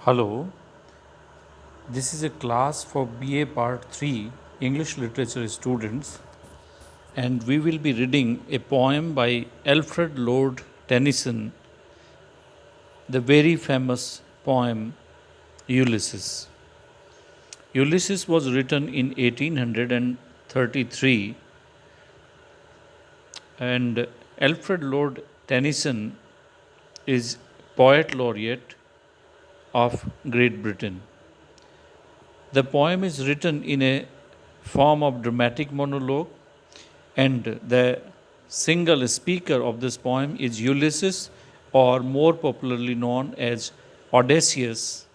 Hello, this is a class for BA Part 3 English Literature students, and we will be reading a poem by Alfred Lord Tennyson, the very famous poem Ulysses. Ulysses was written in 1833, and Alfred Lord Tennyson is poet laureate of Great Britain. The poem is written in a form of dramatic monologue, and the single speaker of this poem is Ulysses, or more popularly known as Odysseus.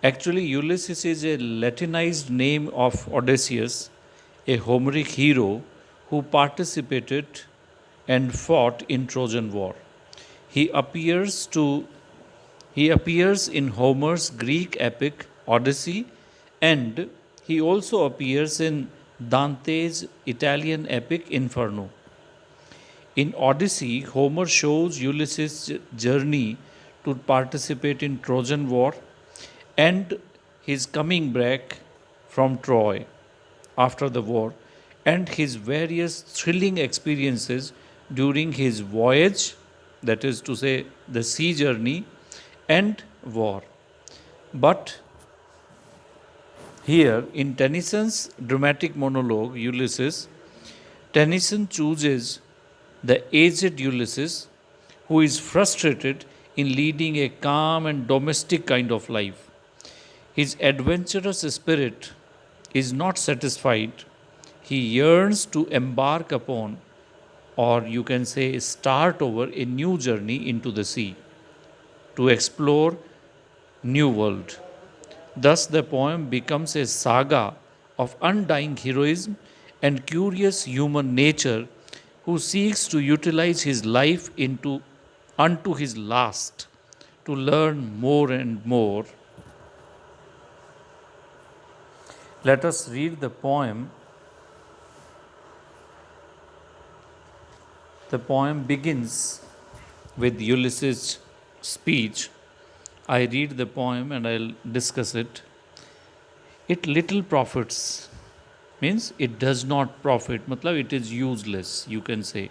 Actually, Ulysses is a Latinized name of Odysseus, a Homeric hero who participated and fought in Trojan War. He appears to he appears in Homer's Greek epic Odyssey, and he also appears in Dante's Italian epic Inferno. In Odyssey, Homer shows Ulysses' journey to participate in Trojan War and his coming back from Troy after the war, and his various thrilling experiences during his voyage, that is to say, the sea journey and war. But here in Tennyson's dramatic monologue, Ulysses, Tennyson chooses the aged Ulysses who is frustrated in leading a calm and domestic kind of life. His adventurous spirit is not satisfied. He yearns to embark upon, or you can say, start over a new journey into the sea to explore new world. Thus, the poem becomes a saga of undying heroism and curious human nature who seeks to utilize his life unto his last to learn more and more. Let us read the poem. The poem begins with Ulysses' speech. I read the poem and I'll discuss it. It little profits means it does not profit, matlab it is useless, you can say.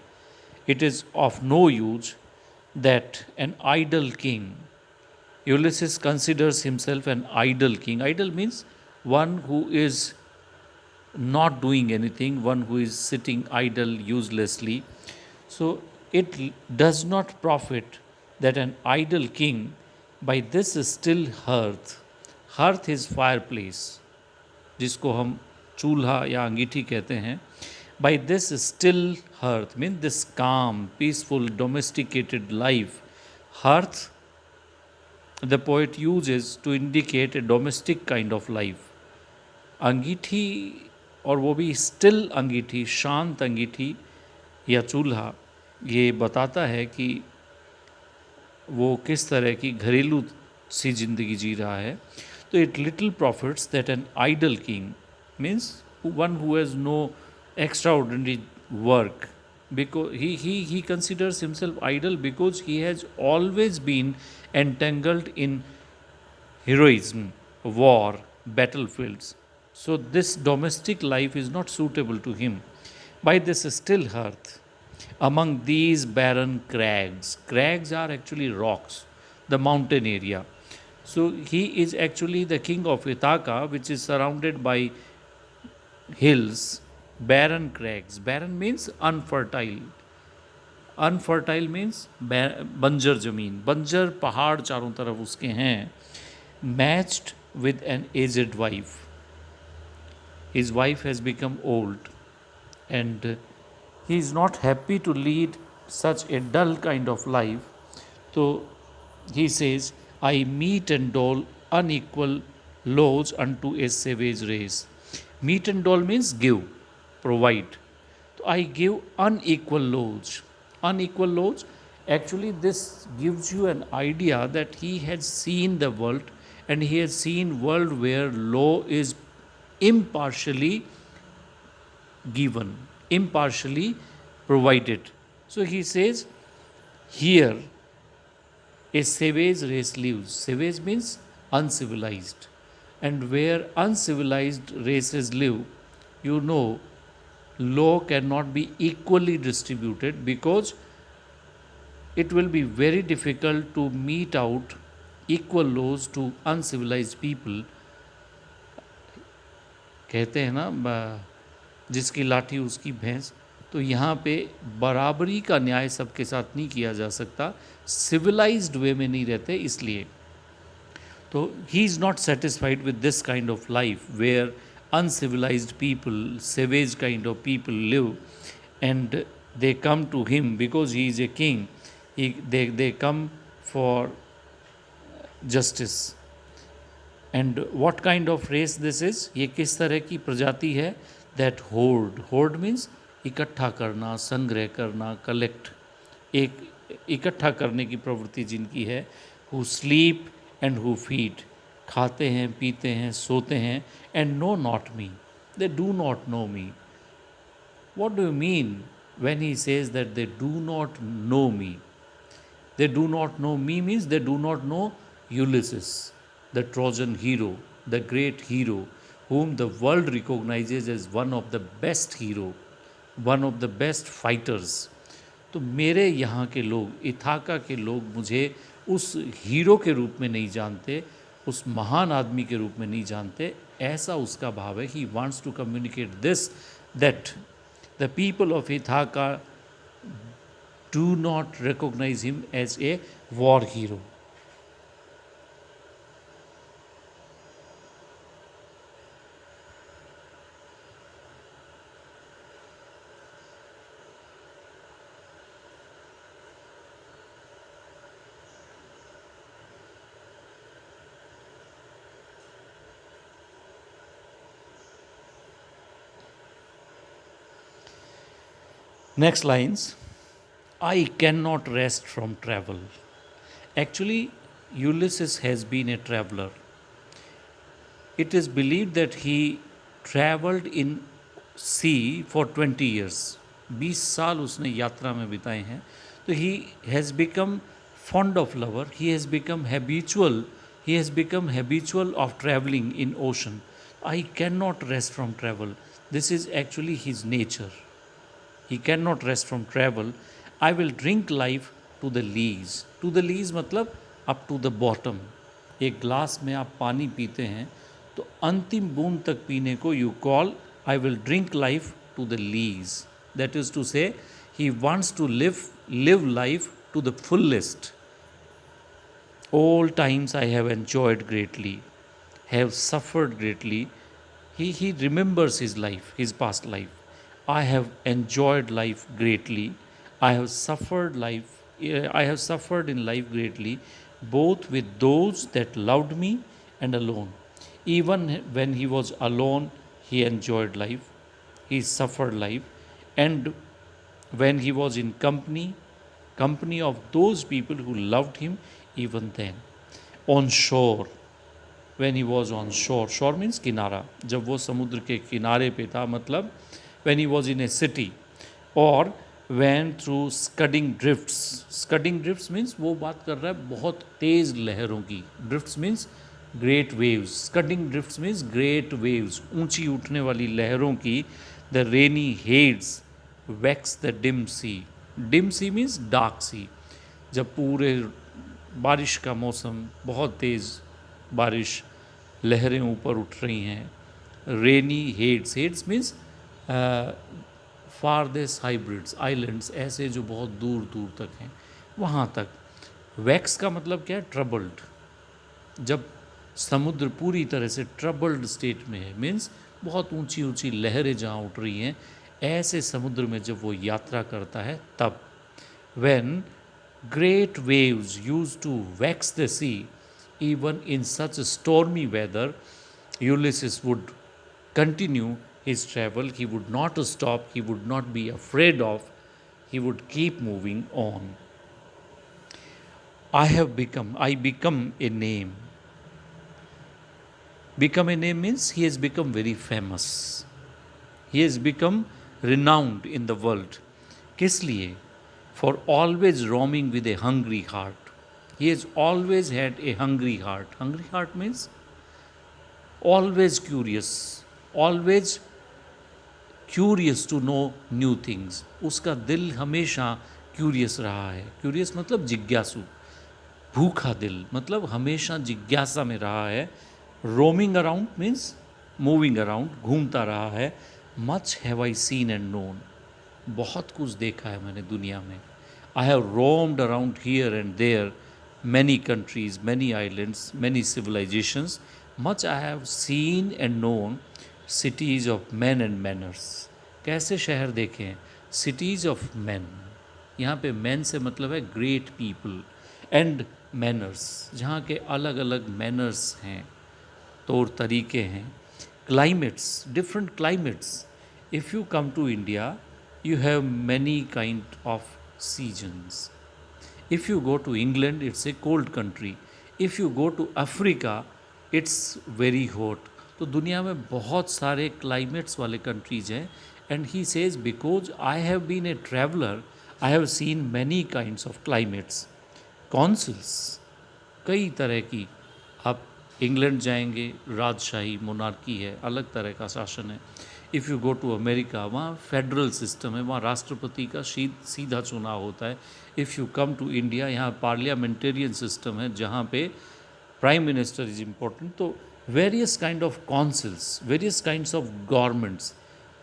It is of no use that an idle king, Ulysses considers himself an idle king. Idle means one who is not doing anything, one who is sitting idle uselessly. So it does not profit that an idle king by this still hearth is fireplace, जिसको हम चूल्हा या अंगीठी कहते हैं. By this still hearth means this calm, peaceful, domesticated life. Hearth, the poet uses to indicate a domestic kind of life. अंगीठी, और वो भी still अंगीठी, शांत अंगीठी या चूल्हा, ये बताता है कि वो किस तरह की घरेलू सी जिंदगी जी रहा है. तो it little profits that an idle king means one who has no extraordinary work, because he considers himself idle because he has always been entangled in heroism, war, battlefields. So this domestic life is not suitable to him. By this still hearth, among these barren crags, crags are actually rocks, the mountain area. So he is actually the king of Ithaca, which is surrounded by hills, barren crags. Barren means unfertile. Unfertile means बंजर ज़मीन, बंजर पहाड़ चारों तरफ उसके हैं. Matched with an aged wife, his wife has become old, and he is not happy to lead such a dull kind of life. So he says, I meet and dole unequal loads unto a savage race. Meet and dole means give, provide. So I give unequal loads. Unequal loads, actually this gives you an idea that he has seen the world, and he has seen world where law is impartially given, impartially provided. So he says, here A savage race lives. Savage means uncivilized. And where uncivilized races live, you know, law cannot be equally distributed because it will be very difficult to mete out equal laws to uncivilized people. कहते हैं ना जिसकी लाठी उसकी भैंस, तो यहाँ पे बराबरी का न्याय सबके साथ नहीं किया जा सकता, सिविलाइज्ड वे में नहीं रहते इसलिए. तो he is not satisfied with this kind of life where uncivilized people, savage kind of people live, and they come to him because he is a king. They come for justice. And what kind of race this is? ये किस तरह की प्रजाति है? That hoard means इकट्ठा करना, संग्रह करना, कलेक्ट, एक इकट्ठा करने की प्रवृत्ति जिनकी है. who sleep and who feed, खाते हैं, पीते हैं, सोते हैं, and know not me. They do not know me. What do you mean when he says that they do not know me? They do not know me means they do not know Ulysses, the Trojan hero, the great hero, whom the world recognizes as one of the best hero, one of the best fighters. तो मेरे यहाँ के लोग, Ithaca के लोग मुझे उस hero के रूप में नहीं जानते, उस महान आदमी के रूप में नहीं जानते. ऐसा उसका भाव है. He wants to communicate this, that the people of Ithaca do not recognise him as a war hero. Next lines, I cannot rest from travel. Actually, Ulysses has been a traveler. It is believed that he traveled in sea for 20 years. 20 साल उसने यात्रा में बिताए हैं. तो he has become fond of lover. He has become habitual. He has become habitual of traveling in ocean. I cannot rest from travel. This is actually his nature. He cannot rest from travel. I will drink life to the lees. To the lees मतलब up to the bottom. एक glass में आप पानी पीते हैं तो अंतिम बूंद तक पीने को you call I will drink life to the lees. That is to say, he wants to live life to the fullest. All times I have enjoyed greatly, have suffered greatly. He remembers his life, his past life. I have enjoyed life greatly. I have suffered in life greatly, both with those that loved me and alone. Even when he was alone, he enjoyed life. He suffered life. And when he was in company of those people who loved him, even then. On shore, when he was on shore. Shore means किनारा. जब वो समुद्र के किनारे पे था, मतलब when he was in a city, or when through scudding drifts. Scudding drifts means वो बात कर रहा है बहुत तेज़ लहरों की. Drifts means great waves. Scudding drifts means great waves. ऊंची उठने वाली लहरों की. The rainy heads wax the dim sea. Dim sea means dark sea. जब पूरे बारिश का मौसम, बहुत तेज़ बारिश, लहरें ऊपर उठ रही हैं. Rainy heads. Heads means farthest hybrids, islands, ऐसे जो बहुत दूर दूर तक हैं, वहाँ तक. वैक्स का मतलब क्या है? ट्रबल्ड. जब समुद्र पूरी तरह से ट्रबल्ड स्टेट में है, मीन्स बहुत ऊंची ऊंची लहरें जहाँ उठ रही हैं, ऐसे समुद्र में जब वो यात्रा करता है तब. When great waves used to vex the sea, even in such stormy weather, Ulysses would continue his travel. He would not stop, he would not be afraid of, he would keep moving on. I become a name. Become a name means he has become very famous. He has become renowned in the world. किस लिए? For always roaming with a hungry heart. He has always had a hungry heart. Hungry heart means always curious, always curious to know new things. उसका दिल हमेशा curious रहा है. Curious मतलब जिज्ञासु, भूखा दिल, मतलब हमेशा जिज्ञासा में रहा है. Roaming around means moving around, घूमता रहा है. Much have I seen and known, बहुत कुछ देखा है मैंने दुनिया में. I have roamed around here and there, many countries, many islands, many civilisations. Much I have seen and known cities of men and manners. कैसे शहर देखे हैं? सिटीज़ ऑफ मैन, यहाँ पे मैन से मतलब है ग्रेट पीपल, एंड मैनर्स, जहाँ के अलग अलग मैनर्स हैं, तौर तरीके हैं. Climates, different climates. If you come to India, you have many kind of seasons. If you go to England, it's a cold country. If you go to Africa, it's very hot. तो दुनिया में बहुत सारे climates वाले countries हैं. And he says because I have been a traveller, I have seen many kinds of climates. Councils, कई तरह की. आप इंग्लैंड जाएंगे, राजशाही मोनार्की है, अलग तरह का शासन है. If you go to America, वहाँ फेडरल सिस्टम है, वहाँ राष्ट्रपति का सीधा चुनाव होता है. If you come to India, यहाँ पार्लियामेंटेरियन सिस्टम है, जहाँ पे प्राइम मिनिस्टर इज़ इम्पोर्टेंट. तो various kind of councils, various kinds of governments,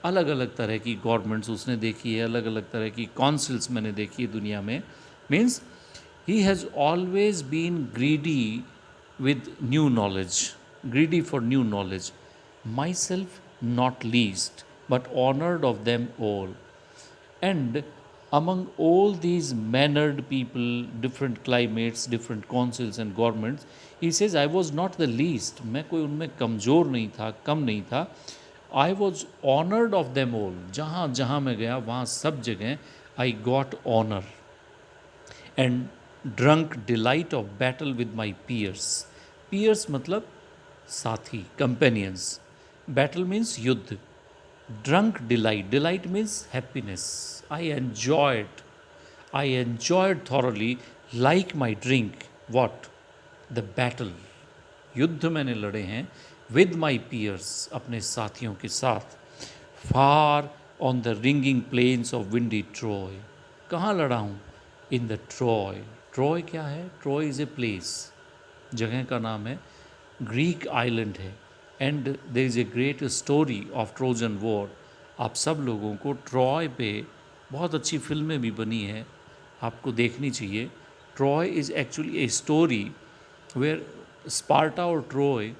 अलग अलग तरह की गवर्नमेंट्स उसने देखी है, अलग अलग तरह की काउंसिल्स मैंने देखी है दुनिया में. Means he has always been greedy with new knowledge, greedy for new knowledge. Myself not least, but honored of them all. And among all these mannered people, different climates, different councils and governments, he says, I was not the least. मैं कोई उनमें कमज़ोर नहीं था, कम नहीं था. I was honored of them all. जहाँ जहाँ मैं गया, वहाँ सब जगह I got honor. And drunk delight of battle with my peers. Peers मतलब साथी, companions. Battle means युद्ध. Drunk delight, delight means happiness. I enjoyed thoroughly like my drink. What? The battle. युद्ध मैंने लड़े हैं with my peers, अपने साथियों के साथ. Far on the ringing plains of windy Troy. कहाँ लड़ा हूँ? In the Troy. Troy क्या है? Troy is a place, जगह का नाम है, ग्रीक आइलैंड है. And there is a great story of Trojan war. आप सब लोगों को ट्रॉय पे बहुत अच्छी फिल्में भी बनी है, आपको देखनी चाहिए. Troy is actually a story where Sparta और Troy,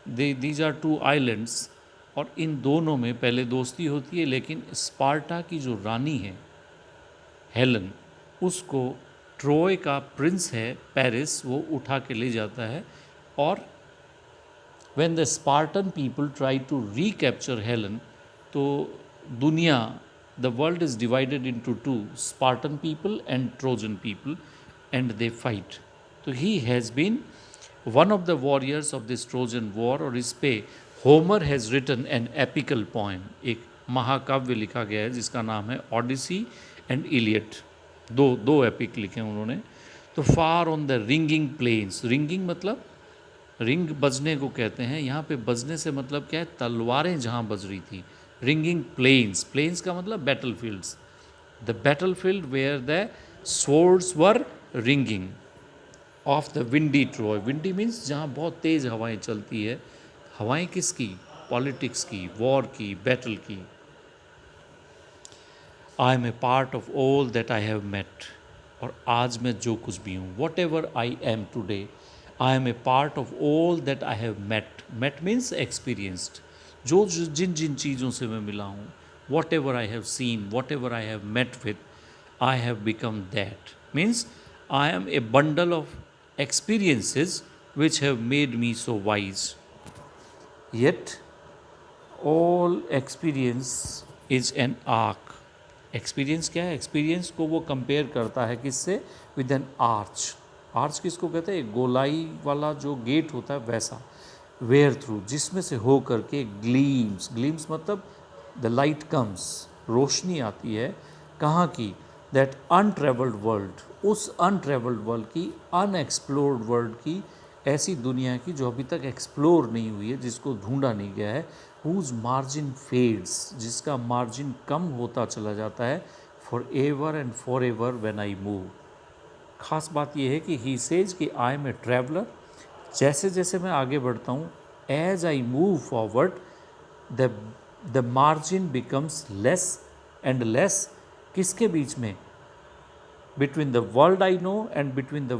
these are two islands, और इन दोनों में पहले दोस्ती होती है. लेकिन स्पार्टा की जो रानी है हेलन, उसको ट्रॉय का प्रिंस है पेरिस, वो उठा के ले जाता है. और when the Spartan people try to recapture Helen, तो दुनिया, the world is divided into two, Spartan people and Trojan people, and they fight. तो he has been one of the warriors of this Trojan war. और इस पे Homer has written an epical poem, एक महाकाव्य लिखा गया है जिसका नाम है ऑडिसी एंड इलियट. दो एपिक लिखे हैं उन्होंने. तो far on the ringing planes, ringing मतलब रिंग बजने को कहते हैं, यहाँ पे बजने से मतलब क्या है? तलवारें जहाँ बज रही थी. रिंगिंग प्लेन्स, प्लेन्स का मतलब battle fields. The battle field where the swords were ringing of the windy Troy. Windy means जहाँ बहुत तेज़ हवाएं चलती है. हवाएं किसकी? पॉलिटिक्स की, वॉर की, बैटल की. I am a part of all that I have met. और आज मैं जो कुछ भी हूँ, whatever I am today, I am a part of all that I have met. Met means experienced. जो जिन जिन चीज़ों से मैं मिला हूँ, whatever I have seen, whatever I have met with, I have become that. Means I am a bundle of experiences which have made me so wise. Yet all experience is an arc. Experience क्या है? Experience को वो compare करता है किससे? With an arch. Arch किसको कहते हैं? गोलाई वाला जो गेट होता है वैसा. Where through, जिसमें से हो करके gleams. Gleams मतलब the light comes, रोशनी आती है. कहाँ की? दैट अनट्रेवल्ड वर्ल्ड, उस अनट्रेवल्ड वर्ल्ड की, अनएक्सप्लोर्ड वर्ल्ड की, ऐसी दुनिया की जो अभी तक एक्सप्लोर नहीं हुई है, जिसको ढूंढा नहीं गया है, हुज मार्जिन फेड्स, जिसका मार्जिन कम होता चला जाता है, for ever and for ever when I move. खास बात यह है कि ही सेज कि आई एम ए ट्रैवलर, जैसे जैसे मैं आगे बढ़ता हूँ, as I move forward the the margin becomes less and less. किसके बीच में? Between the world I know and between the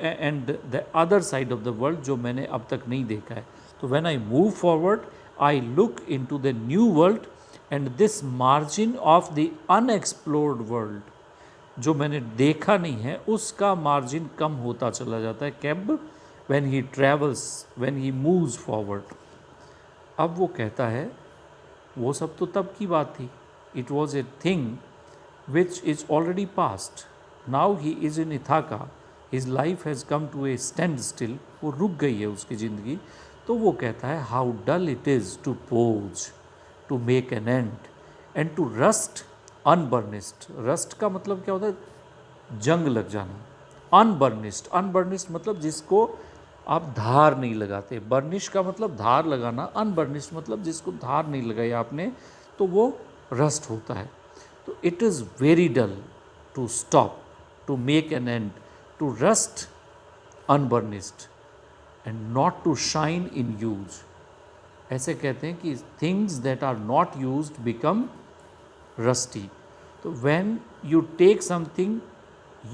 and the other side of the world, जो मैंने अब तक नहीं देखा है। तो when I move forward I look into the new world and this margin of the unexplored world, जो मैंने देखा नहीं है, उसका मार्जिन कम होता चला जाता है। कब? When he travels, when he moves forward. अब वो कहता है वो सब तो तब की बात थी, it was a thing which is already past, now he is in Ithaca, his life has come to a standstill, वो रुक गई है उसकी ज़िंदगी। तो वो कहता है how dull it is to pause, to make an end to rust unburnished. Rust का मतलब क्या होता है? जंग लग जाना। अनबर्निस्ड, अनबर्निस्ड मतलब जिसको आप धार नहीं लगाते। बर्निश का मतलब धार लगाना, अनबर्निश्ड मतलब जिसको धार नहीं लगाई आपने, तो वो रस्ट होता है। तो it is very dull to stop, to make an end, to rust unburnished and not to shine in use. ऐसे कहते हैं कि things that are not used become rusty. तो when you take something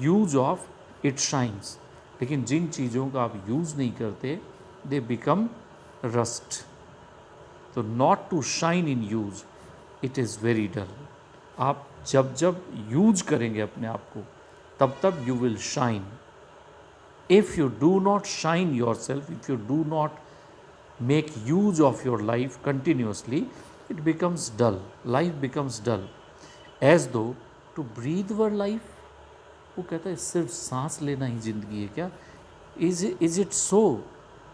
use of, it shines. लेकिन जिन चीज़ों का आप यूज़ नहीं करते, दे बिकम रस्ट। तो not to shine in use, it is very dull. आप जब जब यूज करेंगे अपने आप को, तब तब you will shine. If you do not shine yourself, if you do not make use of your life continuously, it becomes dull, life becomes dull. As though to breathe were life, वो कहता है सिर्फ सांस लेना ही ज़िंदगी है क्या? Is it so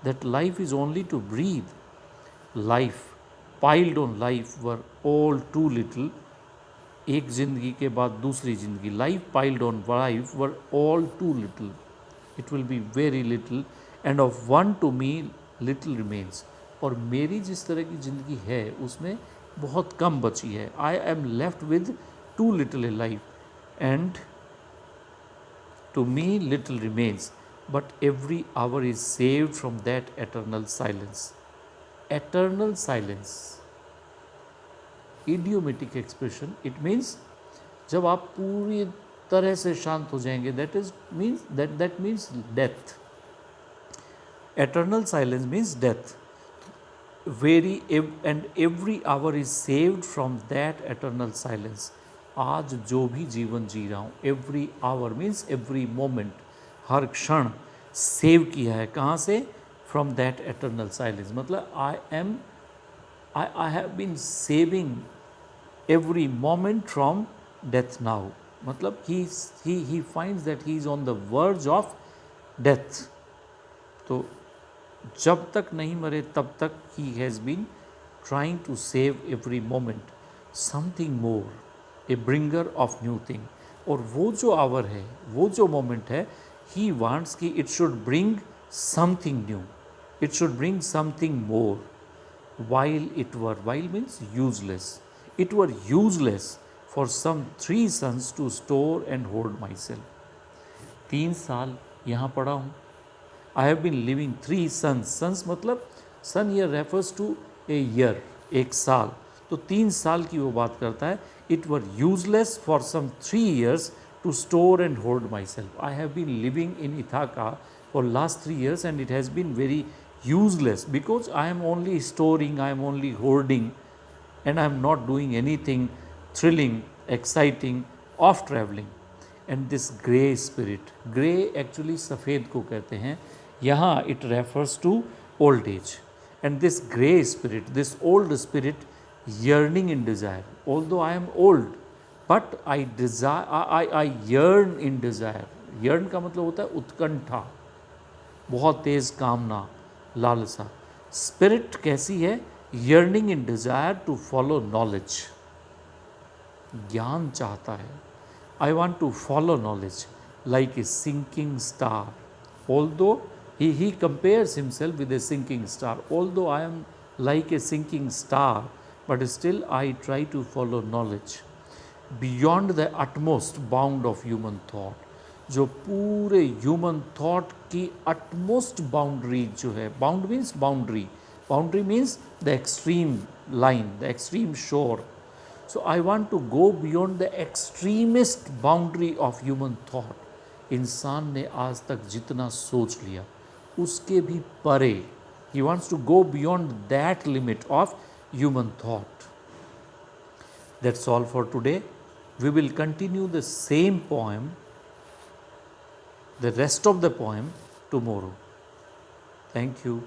that life is only to breathe? Life piled on life were all too little. एक ज़िंदगी के बाद दूसरी ज़िंदगी, life piled on life were all too little, it will be very little and of one to me little remains. और मेरी जिस तरह की ज़िंदगी है उसमें बहुत कम बची है। I am left with two little A life and to me little remains, but every hour is saved from that eternal silence. Eternal silence, idiomatic expression, it means जब आप पूरी तरह से शांत हो जाएंगे, that means death. Eternal silence means death. And every hour is saved from that eternal silence. आज जो भी जीवन जी रहा हूँ, every hour means every moment, हर क्षण सेव किया है। कहाँ से? From that eternal silence. मतलब I have been saving every moment from death now. मतलब he finds that he is on the verge of death. तो जब तक नहीं मरे तब तक he has been trying to save every moment something more, a bringer of new thing. और वो जो आवर है, वो जो मोमेंट है, ही वांट्स कि it should bring something new, it should bring something more. While means useless, it were useless for some 3 sons to store and hold myself. 3 साल यहाँ पढ़ा हूँ। I have been living 3 sons, suns मतलब sun year refers to a year, एक साल। तो 3 साल की वो बात करता है। It were useless for some 3 years to store and hold myself. I have been living in Ithaca for last 3 years and it has been very useless because I am only storing, I am only hoarding and I am not doing anything thrilling, exciting of traveling. And this grey spirit, grey actually सफ़ेद को कहते हैं, यहाँ it refers to old age. And this grey spirit, this old spirit yearning in desire, although I am old but I desire, I yearn in desire. yearn का मतलब होता है उत्कंठा, बहुत तेज कामना, लालसा। स्पिरिट कैसी है? yearning in desire to follow knowledge, ज्ञान चाहता है। I want to follow knowledge like a sinking star. Although he compares himself with a sinking star. Although I am like a sinking star, but still I try to follow knowledge beyond the utmost bound of human thought. जो पूरे human thought की utmost boundary जो है, bound means boundary, boundary means the extreme line, the extreme शोर. So I want to go beyond the extremist boundary of human thought. इंसान ने आज तक जितना सोच लिया उसके भी परे. He wants to go beyond that limit of human thought. That's all for today. We will continue the same poem, the rest of the poem, tomorrow. Thank you.